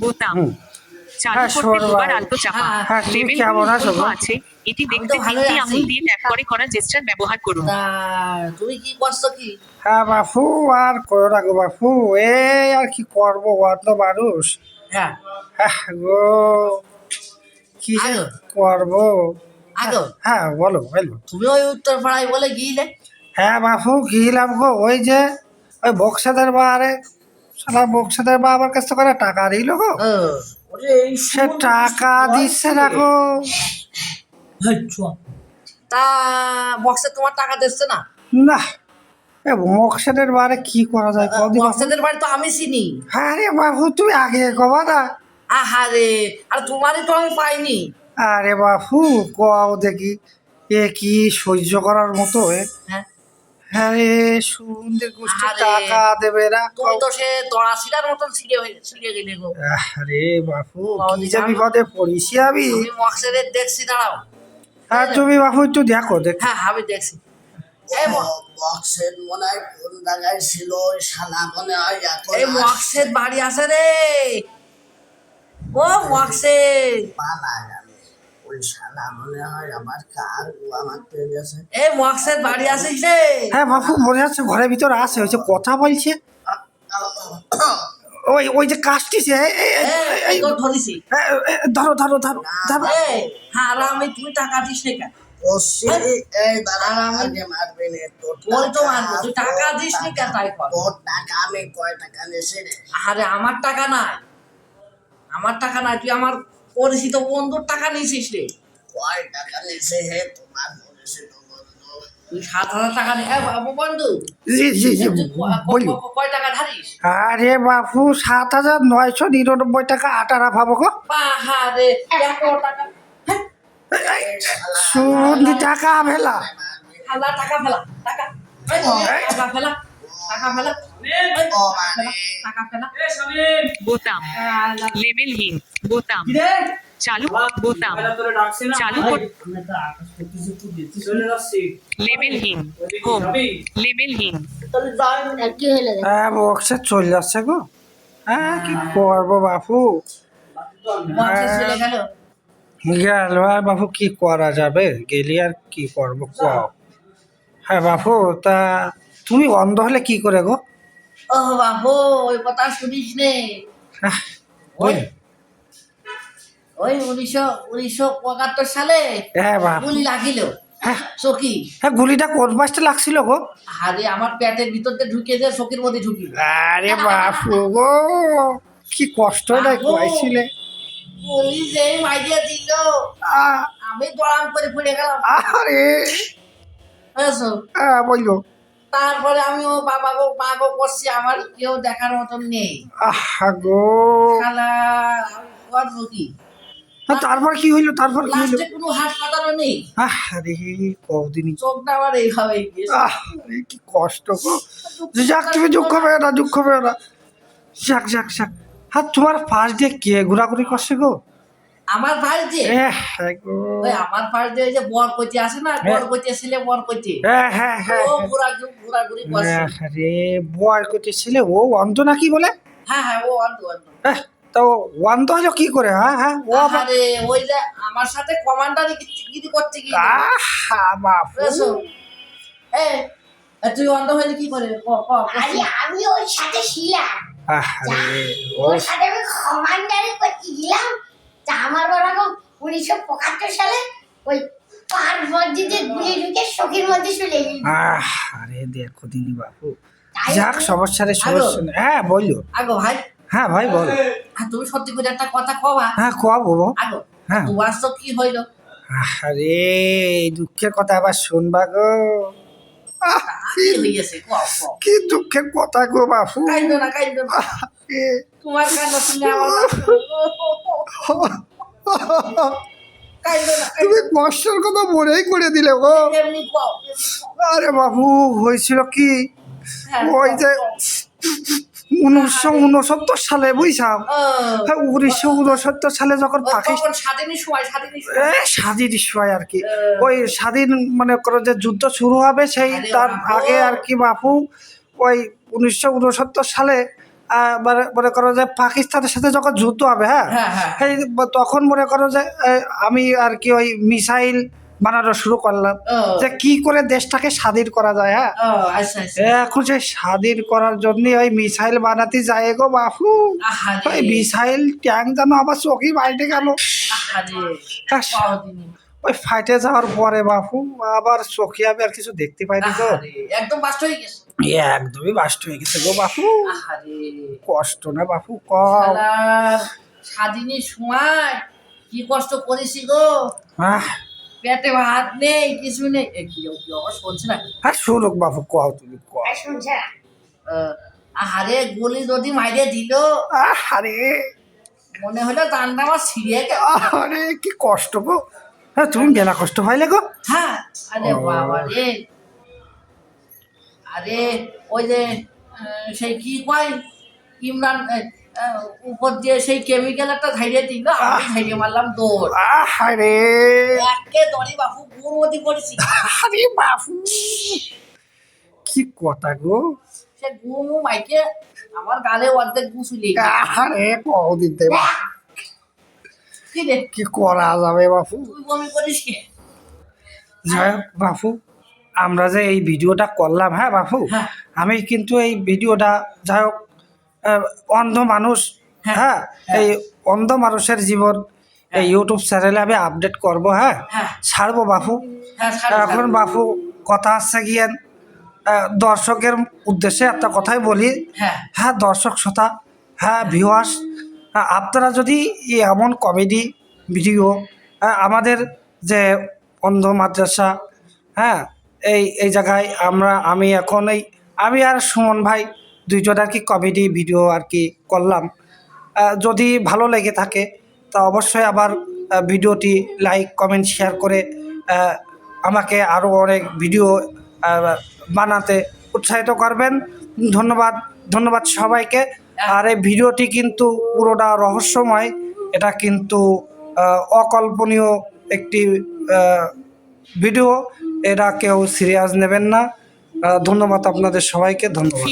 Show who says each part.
Speaker 1: বোতাম
Speaker 2: হুম।
Speaker 1: চালু
Speaker 2: হ্যাঁ,
Speaker 1: করতে
Speaker 2: শোন
Speaker 1: দুবার
Speaker 2: ভাই।
Speaker 1: আলতো চাপা।
Speaker 2: হ্যাঁ, তুমি
Speaker 1: লেভেল
Speaker 2: কেমন আছো গো?
Speaker 1: আছে। এটি
Speaker 3: আমি
Speaker 1: দেখতে
Speaker 3: তো ভালোই
Speaker 1: তিনটি
Speaker 3: আছি।
Speaker 1: আঙুল দিয়ে ট্যাপ করে করা জেস্টার ব্যবহার করুন।
Speaker 3: তা তুমি কি করছো কি?
Speaker 2: হ্যাঁ বাপু, আর করো না গো বাপু, এই আর কি করবো অত মানুষ।
Speaker 3: হ্যাঁ
Speaker 2: হ্যাঁ গো, কি যে
Speaker 3: আগো
Speaker 2: করবো।
Speaker 3: আগো
Speaker 2: হ্যাঁ বলো বলো।
Speaker 3: তুমি ওই উত্তর পাড়ায় বলে গিয়েলে?
Speaker 2: হ্যাঁ বাপু গিয়েলাম গো, ওই যে ওই বক্সাদের বা, আরে সালা বক্সাদের বা আমার কাছ থেকে করে টাকা দিল গো।
Speaker 3: ও, ওরে এই
Speaker 2: সে টাকা দিচ্ছে না গো।
Speaker 3: তা বক্সে তোমার টাকা দিচ্ছে না?
Speaker 2: না, এ বক্সাদের বারে কি করা যায় কদি বাপু?
Speaker 3: বক্সেদের বাড়ি তো আমি চিনি।
Speaker 2: হ্যাঁ রে বাপু, তুমি আগে কবা না।
Speaker 3: আহারে, আর তোমারই তো আমি পাইনি।
Speaker 2: আরে বাপু কও দেখি, এ কি সহ্য করার মতো
Speaker 3: হ্যাঁ
Speaker 2: হ্যাঁ রে, সুন্দর গোষ্ঠী
Speaker 3: আরে,
Speaker 2: টাকা দেবে না।
Speaker 3: তুমি তো সে দড়াশিলার মতন ছিঁড়ে গেলে গো।
Speaker 2: আরে বাপু,
Speaker 3: কও
Speaker 2: কি
Speaker 3: দেখি,
Speaker 2: যে বিপদে পড়িছি আমি।
Speaker 3: আমি বক্সেদের দেখছি, দাঁড়াও।
Speaker 2: হ্যাঁ তুমি বাপু একটু দেখো দেখ।
Speaker 3: হ্যাঁ আমি দেখছি। এই
Speaker 4: বক্সের মনে হয় কোন জায়গায় ছিল ওই শালা মনে হয় এখন
Speaker 3: এই বক্সের বাড়ি আছে রে। ও বক্সের,
Speaker 4: পালা গেল। ওই শালা মনে হয় আমার কার আমার পেয়ে গেছে।
Speaker 3: এই বক্সের বাড়ি আসিস রে।
Speaker 2: হ্যাঁ বাপু মনে হচ্ছে ঘরের ভিতরে আছে, ওই যে কথা বলছে, ওই ওই যে কাশটিছে।
Speaker 3: এই তো ধরিছি।
Speaker 2: ধরো ধরো ধরো ধরো।
Speaker 3: এই হ্যাঁ, আর আমি তুই টাকা দিস নে কেন?
Speaker 4: এই দাঁড়া, আগে মারবে নে তোর
Speaker 3: ওই তো
Speaker 4: টাকা,
Speaker 3: মানবো, তুই টাকা দিস নি কেন তাই কর।
Speaker 4: তোর টাকা আমি কয় টাকা নিয়েছি রে?
Speaker 3: আরে আমার টাকা নাই, আমার টাকা নাই, তুই আমার পরিচিত বন্ধুর টাকা নিয়েছিস রে।
Speaker 4: কয় টাকা নিয়েছে হে তোমার পরিচিত বন্ধু?
Speaker 3: তুই 7,000 টাকা নে। বন্ধু,
Speaker 2: জি জি জি
Speaker 3: তুই
Speaker 2: বলুন।
Speaker 3: কয় টাকা ধারিস?
Speaker 2: আরে বাপু 7,999 টাকা আটারা পাবো গো।
Speaker 3: পাহাড়ে এত টাকা।
Speaker 2: সুন্দি টাকা ভেলা।
Speaker 3: হাজার টাকা ফেলা, টাকা এই, টাকা ফেলা, টাকা ফেলা, এই, টাকা ফেলা।
Speaker 1: বোতাম লেবেলহীন বোতাম চালু বোতাম চালু লেবেলহীন হোম লেবেলহীন
Speaker 2: হ্যাঁ বক্সে চলে যাচ্ছে গো। হ্যাঁ কি করবো বাপু,
Speaker 3: বক্সে চলে গেল।
Speaker 2: গেল আর বাপু কি করা যাবে, গেলি আর কি করবো কও। হ্যাঁ বাপু, তা তুমি অন্ধ হলে কি করে গো?
Speaker 3: ও বাবু, ওই কথা শুনিস নে।
Speaker 2: হ্যাঁ,
Speaker 3: ওই
Speaker 2: বল।
Speaker 3: ওই 1971 সালে
Speaker 2: হ্যাঁ বাপু।
Speaker 3: গুলি লাগিল
Speaker 2: হ্যাঁ
Speaker 3: চকি।
Speaker 2: হ্যাঁ, গুলিটা কোন মাসটা লাগছিল গো?
Speaker 3: আরে আমার পেটের ভিতর দিয়ে ঢুকিয়ে দিয়ে চকির মধ্যে ঢুকিল।
Speaker 2: আরে বাপু গো, কি কষ্ট নাই
Speaker 3: বাপু।
Speaker 2: পাইছিলে।
Speaker 3: গুলি যে মাইরিয়া দিল,
Speaker 2: আহ,
Speaker 3: আমি দড়াম করে পড়ে গেলাম।
Speaker 2: আরে
Speaker 3: বুঝেছো?
Speaker 2: বললো।
Speaker 3: তারপরে আমি ও বাবা করছি, আমার কেউ দেখার মতন নেই।
Speaker 2: আহা গো।
Speaker 3: শালা, আমি করবো কি?
Speaker 2: তারপর কি হইলো, তারপর কি হইলো?
Speaker 3: লাস্টে কোনো হাসপাতালও নেই,
Speaker 2: আরে কদিনই।
Speaker 3: চোখটা আমার এইভাবে গিয়েছে।
Speaker 2: আরে কি কষ্ট গো। যাক তুমি দুঃখ পেও না, দুঃখ পেও না। যাক যাক যাক। হ্যাঁ তোমার পাশ দিয়ে কে ঘোরাঘুরি করছে গো?
Speaker 3: আমার ভাই যে
Speaker 2: হ্যাঁ গো।
Speaker 3: ওই আমার পাশ দিয়ে ওই যে বরকচি আছে না, বরকচি ছেলে বরকচি,
Speaker 2: হ্যাঁ হ্যাঁ হ্যাঁ।
Speaker 3: ও ঘোরাঘুরি করছে।
Speaker 2: আরে বয় করতে ছেলে ও অন্ধ নাকি বলে?
Speaker 3: হ্যাঁ হ্যাঁ, ও অন্ধ অন্ধ।
Speaker 2: তো অন্ধ হলো কি করে? হ্যাঁ হ্যাঁ ও আবার।
Speaker 3: আরে ওই যে আমার সাথে কমান্ডারি গিরি করছে কি,
Speaker 2: আহা বাপু।
Speaker 3: বুঝেছো? এ, তুই অন্ধ হইলে কি করে?
Speaker 5: আরে আমি ওর সাথে ছিলাম,
Speaker 2: আরে
Speaker 5: ওর সাথে আমি কমান্ডারি করতে গেলাম। তা আমার ওরকম 1975 সালে ওই পার মসজিদে গুলি ঢুকে শোকের মধ্যে চলে গেল।
Speaker 2: আরে দেখো দিনি বাপু, যাক সমস্যারে সমস্যা নেই। হ্যাঁ বললো।
Speaker 3: আগো ভাই,
Speaker 2: হ্যাঁ ভাই বল।
Speaker 3: তুমি সত্যি করে একটা কথা কবা।
Speaker 2: হ্যাঁ কব বাবু।
Speaker 3: আগো
Speaker 2: হ্যাঁ।
Speaker 3: তোমার তো কি হইলো?
Speaker 2: আরে এই দুঃখের কথা আবার শুনবা গো।
Speaker 3: কি হইছে?
Speaker 2: কি দুঃখের কথা গো বাপু।
Speaker 3: কাইন্দো না, কাইন্দো না। তোমার কান্না শুনে আমার কাইন্দো না,
Speaker 2: তুমি কষ্টের কথা মনেই করে দিলে গো।
Speaker 3: এমনি কও।
Speaker 2: আরে বাবু হয়েছিল কি,
Speaker 3: হ্যাঁ,
Speaker 2: ওই যে 1969 সালে বুঝছাম।
Speaker 3: ও,
Speaker 2: 1969 সালে যখন পাকিস্তান
Speaker 3: তখন স্বাধীনের সময়,
Speaker 2: স্বাধীন সময় আর কি, ওই স্বাধীন মনে করো যে যুদ্ধ শুরু হবে সেই
Speaker 3: আরে
Speaker 2: তার
Speaker 3: বাবা।
Speaker 2: আগে আর কি বাপু, ওই 1969 সালে মনে করো যে পাকিস্তানের সাথে যখন যুদ্ধ হবে, হ্যাঁ
Speaker 3: হ্যাঁ, হ্যাঁ।
Speaker 2: এই তখন মনে করো যে আমি আর কি ওই মিসাইল বানানো শুরু করলাম,
Speaker 3: ও।
Speaker 2: যে কি করে দেশটাকে স্বাধীন করা যায়। হ্যাঁ,
Speaker 3: ও আচ্ছা আচ্ছা।
Speaker 2: এখন সেই স্বাধীন করার জন্য ওই মিসাইল বানাতে যায় গো বাপু।
Speaker 3: আহারে
Speaker 2: ওই মিসাইল ট্যাঙ্ক যেন আবার চোখেই বাইরে গেল।
Speaker 3: আহারে
Speaker 2: হ্যাঁ,
Speaker 3: পাও দিনি।
Speaker 2: ওই ফাইটে যাওয়ার পরে বাপু আবার চোখে আমি আর কিছু দেখতে পাইনি গো।
Speaker 3: আহারে একদম বাস্ট হয়ে গেছে।
Speaker 2: একদমই বাস্ট হয়ে গেছে গো বাপু।
Speaker 3: আহারে
Speaker 2: কষ্ট না বাপু কম।
Speaker 3: শালার স্বাধীনের সময় কি কষ্ট করেছি গো, পেটে ভাত নেই কিছু নেই। এ কি আবার শুনছে না?
Speaker 2: হ্যাঁ শুনুক বাপু, কও তুমি কও।
Speaker 5: আর শুনছে না?
Speaker 3: আহারে গুলি যদি মাইরে দিল
Speaker 2: আরে
Speaker 3: মনে হলো দানটা আমার ছিঁড়ে গেল।
Speaker 2: আরে কি কষ্ট গো। হ্যাঁ তুমি মেলা কষ্ট পাইলে গো।
Speaker 3: হ্যাঁ আরে বাবা রে। আরে ওই যে সেই কি কয় ইমরান উপর দিয়ে সেই কেমিক্যাল একটা ধাইরে দিল, আমি ধাইরে মারলাম দৌড়।
Speaker 2: আরে
Speaker 3: একে দড়ি বাপু গুড়মতি করেছি।
Speaker 2: আরে বাপু কি কথা গো।
Speaker 3: সে গুমু মাইকে আমার গালে অর্ধেক গুছুলি।
Speaker 2: আরে কও দিতে
Speaker 3: কি রে
Speaker 2: কি করা যাবে বাপু।
Speaker 3: তুই বমি করিস কে?
Speaker 2: যাই হোক বাপু, আমরা যে এই ভিডিওটা করলাম, হ্যাঁ বাপু,
Speaker 3: হ্যাঁ।
Speaker 2: আমি কিন্তু এই ভিডিওটা যাই হোক অন্ধ মানুষ,
Speaker 3: হ্যাঁ,
Speaker 2: হ্যাঁ
Speaker 3: হ্যাঁ।
Speaker 2: এই অন্ধ মানুষের জীবন এই ইউটিউব চ্যানেলে আমি আপডেট করব, হ্যাঁ
Speaker 3: হ্যাঁ।
Speaker 2: ছাড়বো বাপু।
Speaker 3: হ্যাঁ ছাড়ো,
Speaker 2: এখন
Speaker 3: ছাড়ো।
Speaker 2: বাপু কথা হচ্ছে গিয়ে দর্শকের উদ্দেশ্যে একটা কথাই বলি।
Speaker 3: হ্যাঁ
Speaker 2: হ্যাঁ দর্শক শ্রোতা, হ্যাঁ ভিউয়ার্স, আপনারা যদি এই এমন কমেডি ভিডিও আমাদের যে অন্ধ মাদ্রাসা, হ্যাঁ এই জায়গায় আমি এখন আমি আর সুমন ভাই দুইজন আর কি কমেডি ভিডিও আর কি করলাম। যদি ভালো লেগে থাকে তা অবশ্যই আবার ভিডিওটি লাইক কমেন্ট শেয়ার করে আমাকে আরও অনেক ভিডিও বানাতে উৎসাহিত করবেন। ধন্যবাদ সবাইকে। আর এই ভিডিওটি কিন্তু পুরোটা রহস্যময়, এটা কিন্তু অকল্পনীয় একটি ভিডিও, এটা কেউ সিরিয়াস নেবেন না। ধন্যবাদ আপনাদের সবাইকে, ধন্যবাদ।